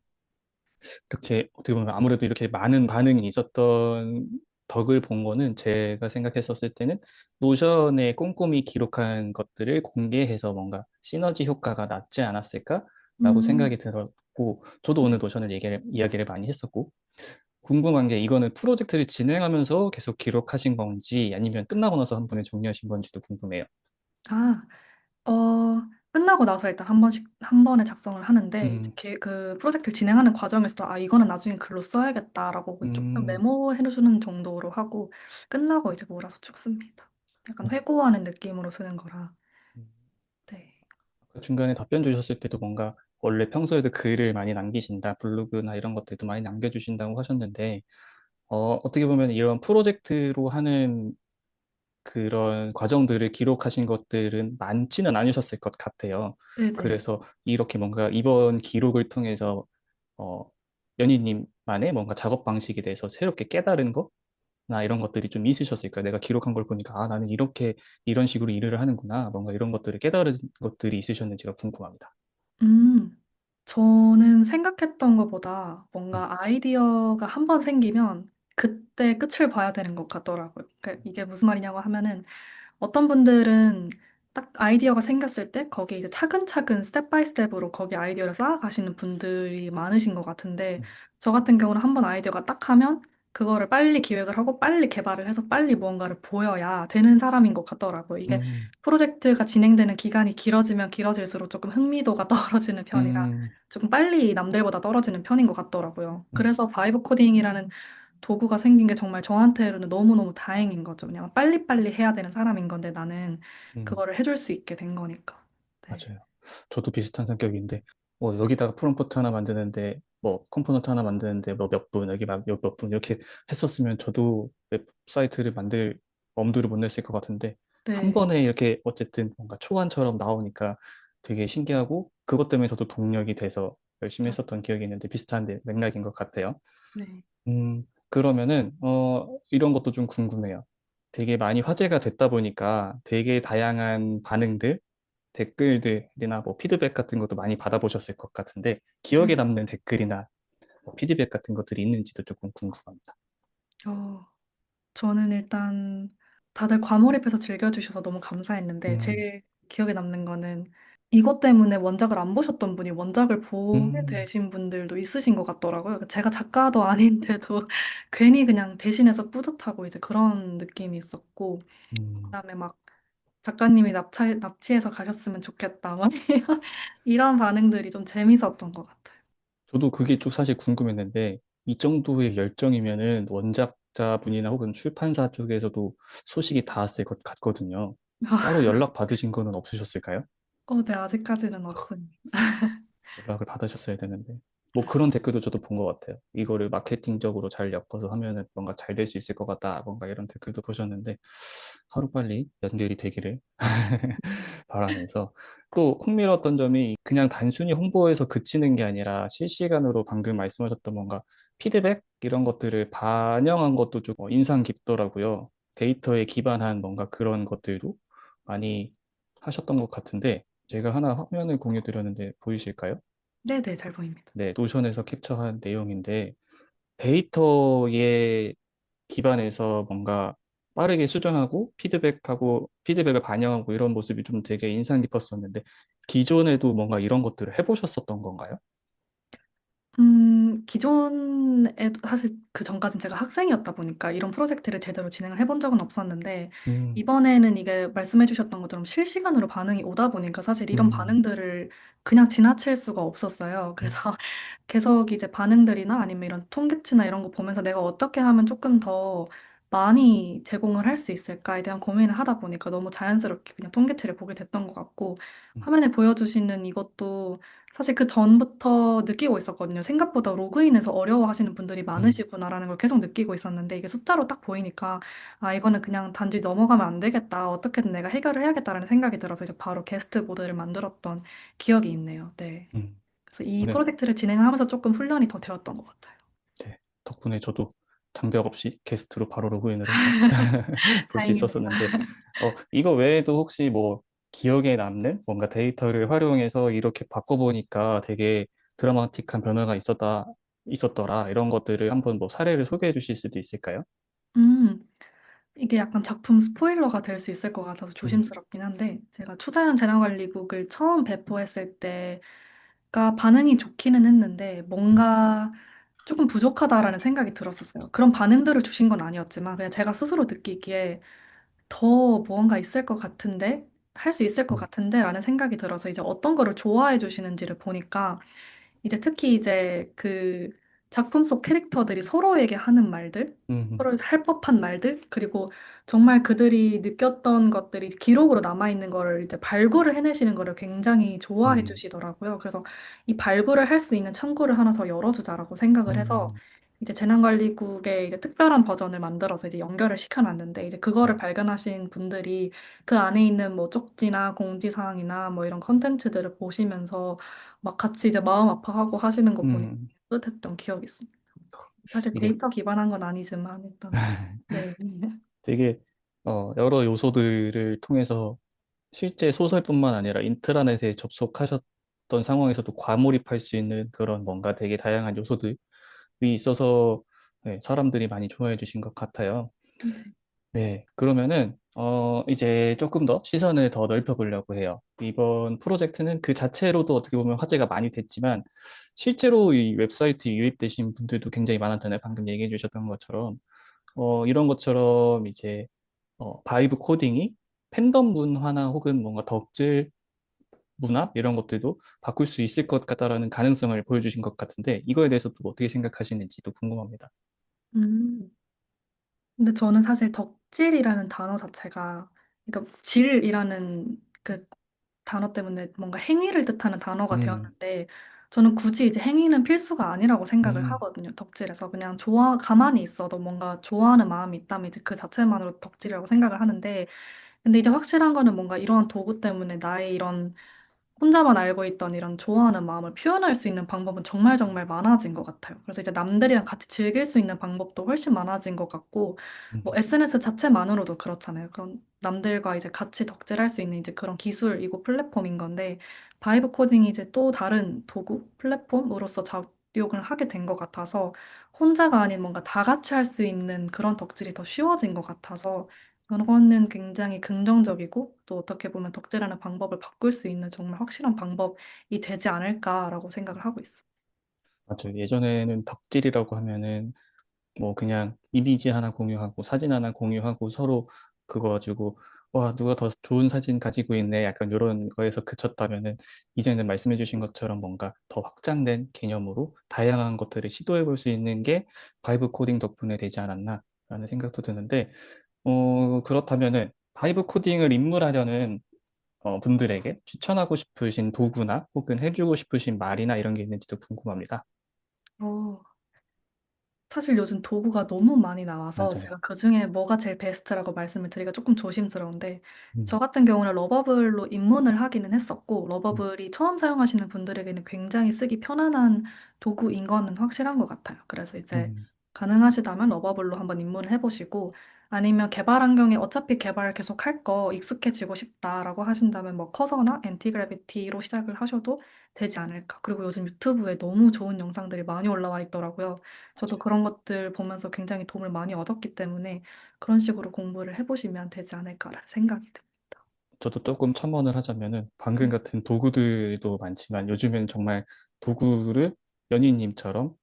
이렇게 어떻게 보면 아무래도 이렇게 많은 반응이 있었던 덕을 본 거는 제가 생각했었을 때는 노션에 꼼꼼히 기록한 것들을 공개해서 뭔가 시너지 효과가 낮지 않았을까라고 음, 생각이 들었고, 저도 오늘 노션을 이야기를 많이 했었고, 궁금한 게 이거는 프로젝트를 진행하면서 계속 기록하신 건지 아니면 끝나고 나서 한 번에 정리하신 건지도 궁금해요. 아, 끝나고 나서 일단 한 번에 작성을 하는데, 이제 음, 그 프로젝트를 진행하는 과정에서도, 아, 이거는 나중에 글로 써야겠다라고 조금 음, 메모해주는 정도로 하고, 끝나고 이제 몰아서 쭉 씁니다. 약간 음. 회고하는 느낌으로 쓰는 거라. 네. 그 중간에 답변 주셨을 때도 뭔가 원래 평소에도 글을 많이 남기신다, 블로그나 이런 것들도 많이 남겨주신다고 하셨는데, 어떻게 보면 이런 프로젝트로 하는 그런 과정들을 기록하신 것들은 많지는 않으셨을 것 같아요. 네네. 그래서 이렇게 뭔가 이번 기록을 통해서 어, 연희님만의 뭔가 작업 방식에 대해서 새롭게 깨달은 거나 이런 것들이 좀 있으셨을까요? 내가 기록한 걸 보니까 아, 나는 이렇게 이런 식으로 일을 하는구나. 뭔가 이런 것들을 깨달은 것들이 있으셨는지가 궁금합니다. 음, 저는 생각했던 것보다 음, 뭔가 아이디어가 한 번 생기면 그때 끝을 봐야 되는 것 같더라고요. 그러니까 이게 무슨 말이냐고 하면은 어떤 분들은 딱 아이디어가 생겼을 때 거기에 이제 차근차근 스텝 바이 스텝으로 거기 아이디어를 쌓아가시는 분들이 많으신 것 같은데 음, 저 같은 경우는 한 번 아이디어가 딱 하면 그거를 빨리 기획을 하고 빨리 개발을 해서 빨리 무언가를 보여야 되는 사람인 것 같더라고요. 이게 음, 프로젝트가 진행되는 기간이 길어지면 길어질수록 조금 흥미도가 떨어지는 편이라 음, 조금 빨리 남들보다 떨어지는 편인 것 같더라고요. 음, 그래서 바이브 코딩이라는 도구가 생긴 게 정말 저한테는 너무너무 다행인 거죠. 그냥 빨리빨리 해야 되는 사람인 건데 나는 음. 그거를 해줄 수 있게 된 거니까. 네. 맞아요. 저도 비슷한 성격인데, 여기다가 프롬프트 하나 만드는데, 뭐, 컴포넌트 하나 만드는데, 뭐, 몇 분, 여기 몇 분, 이렇게 했었으면 저도 웹사이트를 만들 엄두를 못 냈을 것 같은데, 한 네. 번에 이렇게 어쨌든 뭔가 초안처럼 나오니까 되게 신기하고, 그것 때문에 저도 동력이 돼서 열심히 했었던 기억이 있는데, 비슷한 맥락인 것 같아요. 네. 그러면은, 이런 것도 좀 궁금해요. 되게 많이 화제가 됐다 보니까 되게 다양한 반응들, 댓글들이나 뭐 피드백 같은 것도 많이 받아보셨을 것 같은데 기억에 네. 남는 댓글이나 뭐 피드백 같은 것들이 있는지도 조금 궁금합니다. 어, 저는 일단 다들 과몰입해서 즐겨주셔서 너무 감사했는데 음, 제일 기억에 남는 거는 이것 때문에 원작을 안 보셨던 분이 원작을 보게 음, 되신 분들도 있으신 것 같더라고요. 제가 작가도 아닌데도 괜히 그냥 대신해서 뿌듯하고 이제 그런 느낌이 있었고 음. 그다음에 막 작가님이 납치해서 가셨으면 좋겠다. 막 이런 반응들이 좀 재밌었던 것 같아요. 저도 그게 좀 사실 궁금했는데 이 정도의 열정이면은 원작자분이나 혹은 출판사 쪽에서도 소식이 닿았을 것 같거든요. 따로 연락 받으신 거는 없으셨을까요? 네, 아직까지는 없습니다. 연락을 받으셨어야 되는데. 뭐 그런 댓글도 저도 본 것 같아요. 이거를 마케팅적으로 잘 엮어서 하면은 뭔가 잘 될 수 있을 것 같다. 뭔가 이런 댓글도 보셨는데 하루빨리 연결이 되기를 바라면서 또 흥미로웠던 점이 그냥 단순히 홍보에서 그치는 게 아니라 실시간으로 방금 말씀하셨던 뭔가 피드백 이런 것들을 반영한 것도 좀 인상 깊더라고요. 데이터에 기반한 뭔가 그런 것들도 많이 하셨던 것 같은데 제가 하나 화면을 공유 드렸는데 보이실까요? 네네, 잘 보입니다. 네, 노션에서 캡처한 내용인데 데이터에 기반해서 뭔가 빠르게 수정하고 피드백을 반영하고 이런 모습이 좀 되게 인상 깊었었는데 기존에도 뭔가 이런 것들을 해보셨었던 건가요? 기존에 사실 그 전까진 제가 학생이었다 보니까 이런 프로젝트를 제대로 진행을 해본 적은 없었는데 음, 이번에는 이게 말씀해 주셨던 것처럼 실시간으로 반응이 오다 보니까 사실 이런 음, 반응들을 그냥 지나칠 수가 없었어요. 음, 그래서 계속 이제 반응들이나 아니면 이런 통계치나 이런 거 보면서 내가 어떻게 하면 조금 더 많이 제공을 할 수 있을까에 대한 고민을 하다 보니까 너무 자연스럽게 그냥 통계치를 보게 됐던 것 같고 음, 화면에 보여주시는 이것도 사실 그 전부터 느끼고 있었거든요. 생각보다 로그인해서 어려워하시는 분들이 음, 많으시구나라는 걸 계속 느끼고 있었는데 이게 숫자로 딱 보이니까 아, 이거는 그냥 단지 넘어가면 안 되겠다. 어떻게든 내가 해결을 해야겠다라는 생각이 들어서 이제 바로 게스트 모드를 만들었던 기억이 있네요. 네. 음. 그래서 이 덕분에, 프로젝트를 진행하면서 조금 훈련이 더 되었던 것 같아요. 네, 덕분에 저도 장벽 없이 게스트로 바로 로그인을 해서 볼 수 다행입니다. 있었었는데, 이거 외에도 혹시 뭐 기억에 남는 뭔가 데이터를 활용해서 이렇게 바꿔보니까 되게 드라마틱한 변화가 있었더라. 이런 것들을 한번 뭐 사례를 소개해 주실 수도 있을까요? 음, 이게 약간 작품 스포일러가 될 수 있을 것 같아서 음, 조심스럽긴 한데 제가 초자연 재난관리국을 처음 배포했을 때가 반응이 좋기는 했는데 음, 뭔가 조금 부족하다라는 생각이 들었었어요. 그런 반응들을 주신 건 아니었지만 그냥 제가 스스로 느끼기에 더 무언가 있을 것 같은데 할 수 있을 것 음, 같은데 라는 생각이 들어서 이제 어떤 거를 좋아해 주시는지를 보니까 이제 특히 이제 그 작품 속 캐릭터들이 서로에게 하는 말들, 음, 서로 할 법한 말들, 그리고 정말 그들이 느꼈던 것들이 기록으로 남아있는 거를 이제 발굴을 해내시는 거를 굉장히 좋아해 음, 주시더라고요. 그래서 이 발굴을 할 수 있는 창구를 하나 더 열어주자라고 생각을 해서 음, 이제 재난관리국의 이제 특별한 버전을 만들어서 이제 연결을 시켜놨는데 이제 그거를 음, 발견하신 분들이 그 안에 있는 뭐 쪽지나 공지사항이나 뭐 이런 컨텐츠들을 보시면서 막 같이 이제 마음 아파하고 하시는 거 보니 음, 뿌듯했던 기억이 있습니다. 사실 이게 데이터 기반한 건 아니지만 일단 네. 되게 여러 요소들을 통해서 실제 소설뿐만 아니라 인트라넷에 접속하셨던 상황에서도 과몰입할 수 있는 그런 뭔가 되게 다양한 요소들이 있어서 네, 사람들이 많이 좋아해 주신 것 같아요. 네. 네, 그러면은 이제 조금 더 시선을 더 넓혀보려고 해요. 이번 프로젝트는 그 자체로도 어떻게 보면 화제가 많이 됐지만 실제로 이 웹사이트에 유입되신 분들도 굉장히 많았잖아요. 방금 얘기해 주셨던 것처럼 이런 것처럼 이제 바이브 코딩이 팬덤 문화나 혹은 뭔가 덕질 문화 이런 것들도 바꿀 수 있을 것 같다라는 가능성을 보여주신 것 같은데 이거에 대해서 또 어떻게 생각하시는지도 궁금합니다. 음. 근데 저는 사실 덕질이라는 단어 자체가 그러니까 질이라는 그 단어 때문에 뭔가 행위를 뜻하는 단어가 음, 되었는데 저는 굳이 이제 행위는 필수가 아니라고 생각을 음, 하거든요. 덕질에서 그냥 가만히 있어도 뭔가 좋아하는 마음이 있다면 이제 그 자체만으로 덕질이라고 생각을 하는데 근데 이제 확실한 거는 뭔가 이러한 도구 때문에 나의 이런 혼자만 알고 있던 이런 좋아하는 마음을 표현할 수 있는 방법은 정말 정말 많아진 것 같아요. 그래서 이제 남들이랑 같이 즐길 수 있는 방법도 훨씬 많아진 것 같고, 뭐 음, SNS 자체만으로도 그렇잖아요. 그런 남들과 이제 같이 덕질할 수 있는 이제 그런 기술이고 플랫폼인 건데, 바이브 코딩이 이제 또 다른 도구, 플랫폼으로서 작용을 하게 된 것 같아서, 혼자가 아닌 뭔가 다 같이 할 수 있는 그런 덕질이 더 쉬워진 것 같아서, 그거는 굉장히 긍정적이고 또 어떻게 보면 덕질하는 방법을 바꿀 수 있는 정말 확실한 방법이 되지 않을까라고 생각을 하고 있어요. 맞죠. 예전에는 덕질이라고 하면은 뭐 그냥 이미지 하나 공유하고 사진 하나 공유하고 서로 그거 가지고 와 누가 더 좋은 사진 가지고 있네 약간 이런 거에서 그쳤다면은 이제는 말씀해 주신 것처럼 뭔가 더 확장된 개념으로 다양한 것들을 시도해 볼 수 있는 게 바이브 코딩 덕분에 되지 않았나라는 생각도 드는데 그렇다면은 바이브 코딩을 입문하려는 분들에게 추천하고 싶으신 도구나 혹은 해주고 싶으신 말이나 이런 게 있는지도 궁금합니다. 어, 사실 요즘 도구가 너무 많이 나와서 맞아요. 제가 그중에 뭐가 제일 베스트라고 말씀을 드리기가 조금 조심스러운데 저 음, 같은 경우는 러버블로 입문을 하기는 했었고 음, 러버블이 처음 사용하시는 분들에게는 굉장히 쓰기 편안한 도구인 거는 확실한 것 같아요. 그래서 이제 음, 가능하시다면 러버블로 한번 입문을 해보시고 아니면 개발 환경에 어차피 개발 계속 할 거 익숙해지고 싶다라고 하신다면 뭐 커서나 엔티그래비티로 시작을 하셔도 되지 않을까. 그리고 요즘 유튜브에 너무 좋은 영상들이 많이 올라와 있더라고요. 저도 그런 것들 보면서 굉장히 도움을 많이 얻었기 때문에 그런 식으로 공부를 해보시면 되지 않을까라는 생각이 듭니다. 저도 조금 첨언을 하자면은 방금 같은 도구들도 많지만 요즘엔 정말 도구를 연희님처럼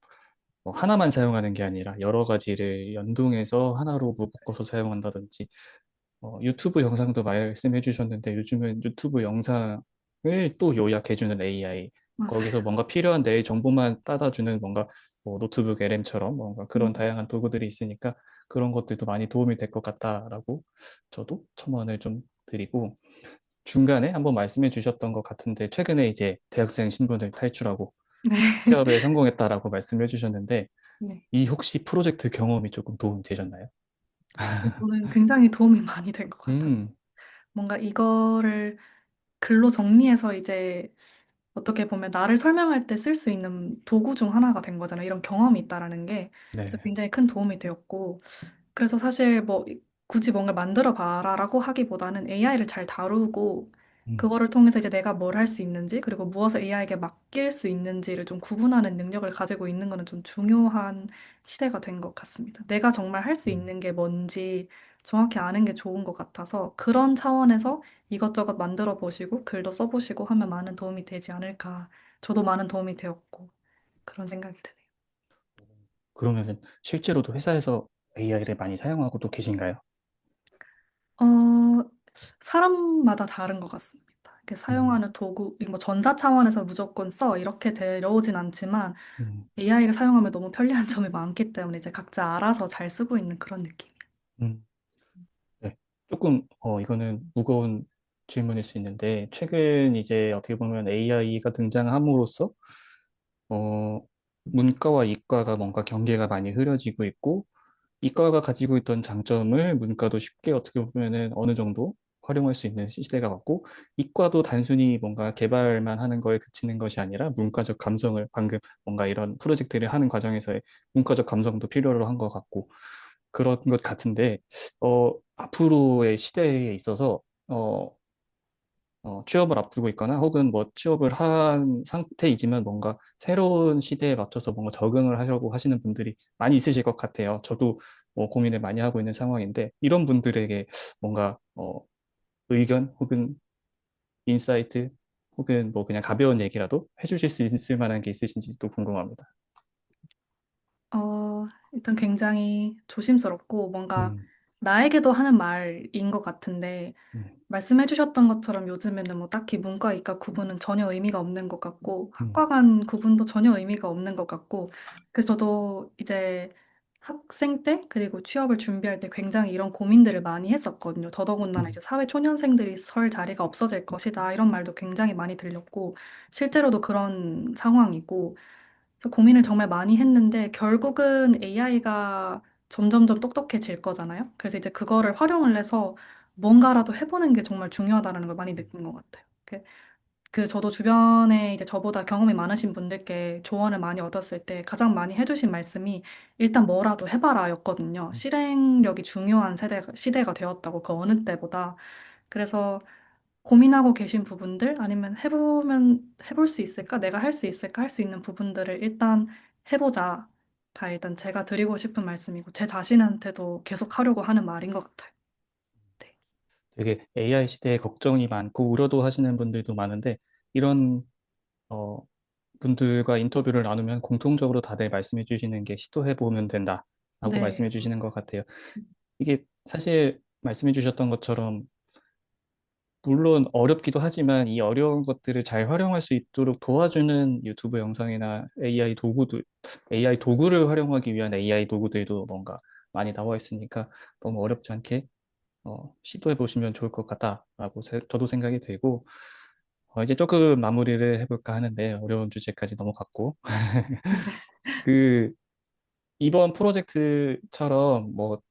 하나만 사용하는 게 아니라 여러 가지를 연동해서 하나로 묶어서 사용한다든지 유튜브 영상도 말씀해 주셨는데 요즘은 유튜브 영상을 또 요약해주는 AI 거기서 맞아요. 뭔가 필요한 내 정보만 따다주는 뭔가 뭐 노트북 LM처럼 뭔가 그런 음. 다양한 도구들이 있으니까 그런 것들도 많이 도움이 될 것 같다라고 저도 첨언을 좀 드리고 중간에 한번 말씀해 주셨던 것 같은데 최근에 이제 대학생 신분을 탈출하고 네. 취업에 성공했다라고 말씀해 주셨는데 네. 이 혹시 프로젝트 경험이 조금 도움이 되셨나요? 저는 굉장히 도움이 많이 된 것 같아요. 음, 뭔가 이거를 글로 정리해서 이제 어떻게 보면 나를 설명할 때 쓸 수 있는 도구 중 하나가 된 거잖아요. 이런 경험이 있다라는 게 그래서 네. 굉장히 큰 도움이 되었고 그래서 사실 뭐 굳이 뭔가 만들어 봐라라고 하기보다는 AI를 잘 다루고 음, 그거를 통해서 이제 내가 뭘 할 수 있는지 그리고 무엇을 AI에게 맡길 수 있는지를 좀 구분하는 능력을 가지고 있는 거는 좀 중요한 시대가 된 것 같습니다. 내가 정말 할 수 음. 있는 게 뭔지 정확히 아는 게 좋은 것 같아서 그런 차원에서 이것저것 만들어 보시고 글도 써보시고 하면 많은 도움이 되지 않을까. 저도 많은 도움이 되었고 그런 생각이 드네요. 그러면은 실제로도 회사에서 AI를 많이 사용하고도 계신가요? 어, 사람마다 다른 것 같습니다. 이렇게 음, 사용하는 도구, 이거 뭐 전자 차원에서 무조건 써 이렇게 데려오진 않지만 음, AI를 사용하면 너무 편리한 점이 많기 때문에 이제 각자 알아서 잘 쓰고 있는 그런 느낌이에요. 음. 네. 조금 이거는 무거운 질문일 수 있는데 최근 이제 어떻게 보면 AI가 등장함으로써 문과와 이과가 뭔가 경계가 많이 흐려지고 있고, 이과가 가지고 있던 장점을 문과도 쉽게 어떻게 보면은 어느 정도 활용할 수 있는 시대가 왔고, 이과도 단순히 뭔가 개발만 하는 거에 그치는 것이 아니라 문과적 감성을 방금 뭔가 이런 프로젝트를 하는 과정에서의 문과적 감성도 필요로 한 것 같고, 그런 것 같은데, 앞으로의 시대에 있어서, 어, 취업을 앞두고 있거나 혹은 뭐 취업을 한 상태이지만 뭔가 새로운 시대에 맞춰서 뭔가 적응을 하려고 하시는 분들이 많이 있으실 것 같아요. 저도 뭐 고민을 많이 하고 있는 상황인데 이런 분들에게 뭔가 의견 혹은 인사이트 혹은 뭐 그냥 가벼운 얘기라도 해주실 수 있을 만한 게 있으신지도 궁금합니다. 일단 굉장히 조심스럽고 뭔가 음, 나에게도 하는 말인 것 같은데 음, 말씀해 주셨던 것처럼 요즘에는 뭐 딱히 문과, 이과 구분은 전혀 의미가 없는 것 같고 음, 학과 간 구분도 전혀 의미가 없는 것 같고 그래서 저도 이제 학생 때 그리고 취업을 준비할 때 굉장히 이런 고민들을 많이 했었거든요. 더더군다나 음, 이제 사회 초년생들이 설 자리가 없어질 것이다 이런 말도 굉장히 많이 들렸고 실제로도 그런 상황이고 그래서 고민을 정말 많이 했는데 결국은 AI가 점점점 똑똑해질 거잖아요. 그래서 이제 그거를 활용을 해서 뭔가라도 해보는 게 정말 중요하다는 걸 많이 느낀 것 같아요. 저도 주변에 이제 저보다 경험이 많으신 분들께 조언을 많이 얻었을 때 가장 많이 해주신 말씀이 일단 뭐라도 해봐라였거든요. 실행력이 중요한 시대가 되었다고 그 어느 때보다. 그래서 고민하고 계신 부분들 아니면 해볼 수 있을까? 내가 할 수 있을까? 할 수 있는 부분들을 일단 해보자가 일단 제가 드리고 싶은 말씀이고 제 자신한테도 계속 하려고 하는 말인 것 같아요. 네. 되게 AI 시대에 걱정이 많고 우려도 하시는 분들도 많은데 이런 어, 분들과 인터뷰를 나누면 공통적으로 다들 말씀해 주시는 게 시도해 보면 된다라고 네. 말씀해 주시는 것 같아요. 이게 사실 말씀해 주셨던 것처럼 물론 어렵기도 하지만 이 어려운 것들을 잘 활용할 수 있도록 도와주는 유튜브 영상이나 AI 도구를 활용하기 위한 AI 도구들도 뭔가 많이 나와 있으니까 너무 어렵지 않게 시도해 보시면 좋을 것 같다라고 저도 생각이 들고 이제 조금 마무리를 해볼까 하는데 어려운 주제까지 넘어갔고 그 이번 프로젝트처럼 뭐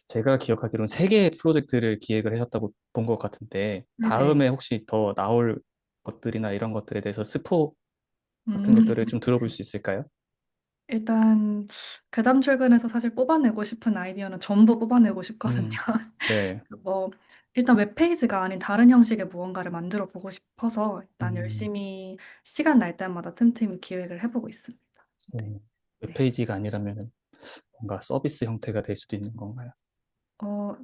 제가 기억하기로는 세 개의 프로젝트를 기획을 하셨다고 본 것 같은데 네네. 다음에 혹시 더 나올 것들이나 이런 것들에 대해서 스포 같은 음, 것들을 좀 들어볼 수 있을까요? 일단 괴담 출근해서 사실 뽑아내고 싶은 아이디어는 전부 뽑아내고 싶거든요. 음, 네. 뭐 일단 웹페이지가 아닌 다른 형식의 무언가를 만들어 보고 싶어서 일단 음, 열심히 시간 날 때마다 틈틈이 기획을 해보고 있습니다. 네. 오, 네. 웹페이지가 아니라면 뭔가 서비스 형태가 될 수도 있는 건가요?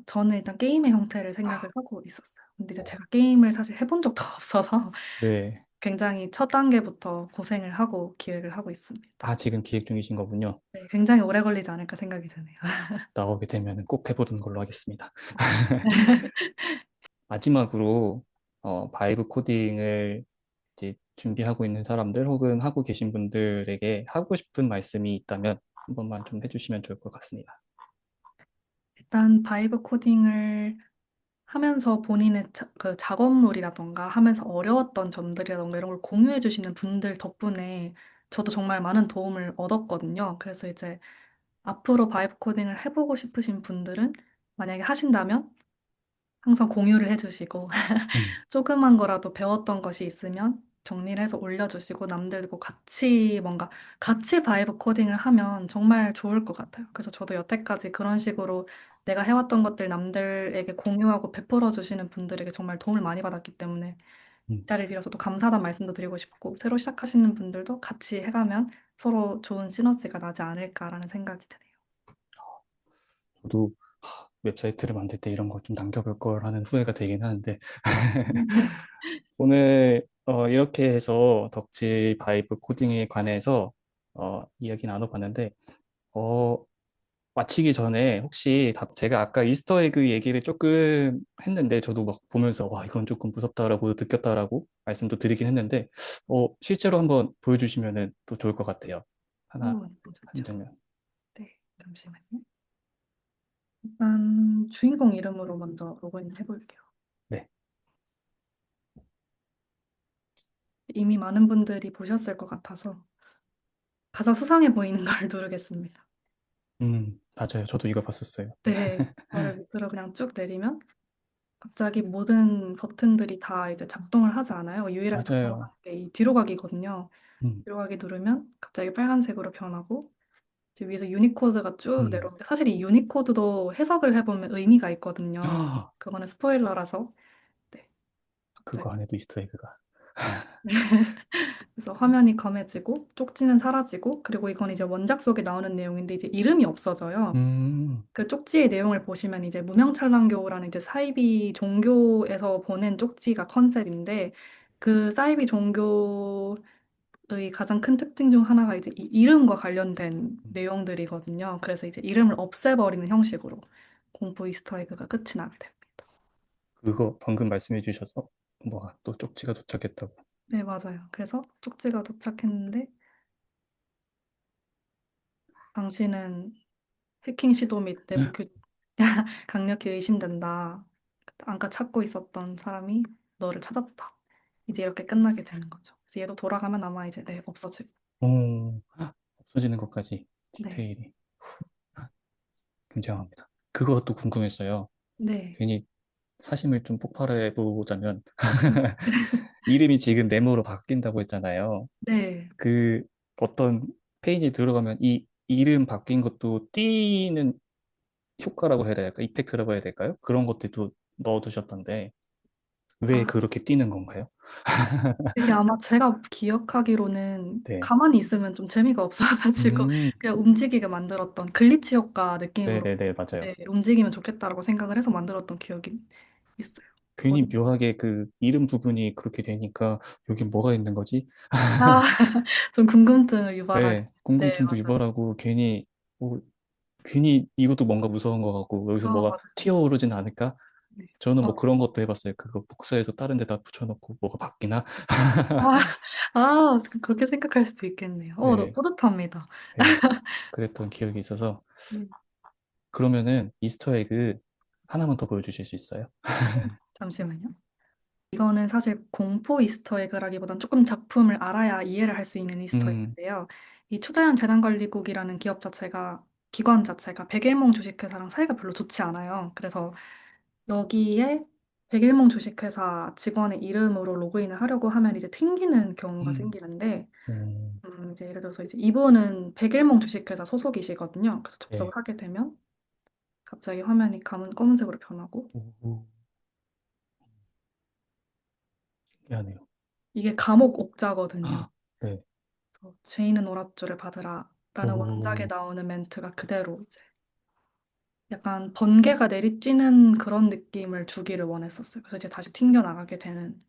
저는 일단 게임의 형태를 생각을 하고 있었어요. 근데 이제 어, 제가 게임을 사실 해본 적도 없어서 네. 굉장히 첫 단계부터 고생을 하고 기획을 하고 있습니다. 아, 지금 기획 중이신 거군요. 네, 굉장히 오래 걸리지 않을까 생각이 드네요. 나오게 되면 꼭 해보는 걸로 하겠습니다. 네. 마지막으로 바이브 코딩을 이제 준비하고 있는 사람들 혹은 하고 계신 분들에게 하고 싶은 말씀이 있다면 한 번만 좀 해주시면 좋을 것 같습니다. 일단 바이브 코딩을 하면서 본인의 그 작업물이라던가 하면서 어려웠던 점들이라던가 이런 걸 공유해 주시는 분들 덕분에 저도 정말 많은 도움을 얻었거든요. 그래서 이제 앞으로 바이브 코딩을 해보고 싶으신 분들은 만약에 하신다면 항상 공유를 해주시고 음, 조그만 거라도 배웠던 것이 있으면 정리를 해서 올려주시고 남들고 같이 뭔가 같이 바이브 코딩을 하면 정말 좋을 것 같아요. 그래서 저도 여태까지 그런 식으로 내가 해왔던 것들 남들에게 공유하고 베풀어 주시는 분들에게 정말 도움을 많이 받았기 때문에 이 음. 자리를 빌어서 또 감사하다는 말씀도 드리고 싶고 새로 시작하시는 분들도 같이 해가면 서로 좋은 시너지가 나지 않을까라는 생각이 드네요. 저도 웹사이트를 만들 때 이런 거 좀 남겨볼 걸 하는 후회가 되긴 하는데 오늘 이렇게 해서 덕질 바이브 코딩에 관해서 이야기 나눠봤는데 어, 마치기 전에 혹시 제가 아까 이스터 에그 얘기를 조금 했는데 저도 막 보면서 와 이건 조금 무섭다라고 느꼈다라고 말씀도 드리긴 했는데 실제로 한번 보여주시면은 또 좋을 것 같아요. 하나 한 좋죠. 장면. 네, 잠시만요. 일단 주인공 이름으로 먼저 로그인 해볼게요. 네. 이미 많은 분들이 보셨을 것 같아서. 가장 수상해 보이는 걸 누르겠습니다. 맞아요. 저도 이거 봤었어요. 네, 저를 밑으로 그냥 쭉 내리면 갑자기 모든 버튼들이 다 이제 작동을 하지 않아요. 유일하게 작동하는 맞아요. 게 이 뒤로 가기거든요. 음, 뒤로 가기 누르면 갑자기 빨간색으로 변하고 이제 위에서 유니코드가 쭉 음. 내려오는데 사실 이 유니코드도 해석을 해보면 의미가 있거든요. 아, 그거는 스포일러라서 네, 그거 갑자기 안에도 이스터에그가. 그래서 화면이 검해지고 쪽지는 사라지고 그리고 이건 이제 원작 속에 나오는 내용인데 이제 이름이 없어져요. 음, 그 쪽지의 내용을 보시면 이제 무명찰랑교라는 이제 사이비 종교에서 보낸 쪽지가 컨셉인데 그 사이비 종교의 가장 큰 특징 중 하나가 이제 이 이름과 관련된 내용들이거든요. 그래서 이제 이름을 없애버리는 형식으로 공포 이스터에그가 끝이 나게 됩니다. 그거 방금 말씀해 주셔서, 뭐, 또 쪽지가 도착했다고. 네, 맞아요. 그래서 쪽지가 도착했는데 당신은 해킹 시도 및 내부 강력히 의심된다. 아까 찾고 있었던 사람이 너를 찾았다. 이제 이렇게 끝나게 되는 거죠. 그래서 얘도 돌아가면 아마 이제 네, 없어지고. 오, 없어지는 것까지 네. 디테일이 굉장합니다. 그것도 궁금했어요. 네. 괜히 사심을 좀 폭발해 보자면, 음. 이름이 지금 네모로 바뀐다고 했잖아요. 네. 그 어떤 페이지 들어가면 이 이름 바뀐 것도 띄는 효과라고 해야 될까요? 이펙트라고 해야 될까요? 그런 것들도 넣어두셨던데, 왜 아, 그렇게 띄는 건가요? 이게 아마 제가 기억하기로는 네. 가만히 있으면 좀 재미가 없어가지고 음, 그냥 움직이게 만들었던 글리치 효과 느낌으로 네네네, 맞아요. 네, 움직이면 좋겠다라고 생각을 해서 만들었던 기억이 있어요. 괜히 묘하게 그 이름 부분이 그렇게 되니까 여기 뭐가 있는 거지? 아, 좀 궁금증을 유발하게. 네, 네, 궁금증도 맞아요. 유발하고 뭐, 괜히 이것도 뭔가 무서운 것 같고 여기서 뭐가 맞아요. 튀어오르진 않을까? 네. 저는 뭐 어, 그런 것도 해봤어요. 그거 복사해서 다른 데다 붙여놓고 뭐가 바뀌나? 아, 아, 그렇게 생각할 수도 있겠네요. 너 네, 뿌듯합니다. 네. 그랬던 기억이 있어서 네. 그러면은 이스터 에그 하나만 더 보여주실 수 있어요? 잠시만요. 이거는 사실 공포 이스터에그라기보단 조금 작품을 알아야 이해를 할 수 있는 음, 이스터에그인데요. 이 초자연 재난관리국이라는 기관 자체가 백일몽 주식회사랑 사이가 별로 좋지 않아요. 그래서 여기에 백일몽 주식회사 직원의 이름으로 로그인을 하려고 하면 이제 튕기는 경우가 음, 생기는데, 음, 이제 예를 들어서 이제 이분은 백일몽 주식회사 소속이시거든요. 그래서 접속을 네. 하게 되면 갑자기 화면이 검은색으로 변하고 오, 신기하네요. 이게 감옥 옥자거든요. 아, 네. 죄인은 오랏줄을 받으라 라는 원작에 오, 나오는 멘트가 그대로 이제 약간 번개가 내리쬐는 그런 느낌을 주기를 원했었어요. 그래서 이제 다시 튕겨나가게 되는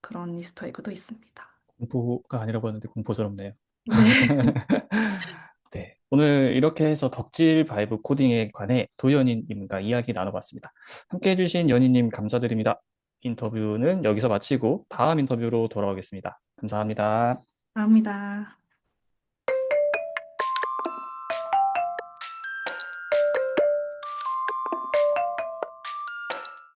그런 이스터 에그도 있습니다. 공포가 아니라고 하는데 공포스럽네요. 네. 네. 오늘 이렇게 해서 덕질 바이브 코딩에 관해 도연희님과 이야기 나눠봤습니다. 함께 해주신 연희님 감사드립니다. 인터뷰는 여기서 마치고 다음 인터뷰로 돌아오겠습니다. 감사합니다. 감사합니다.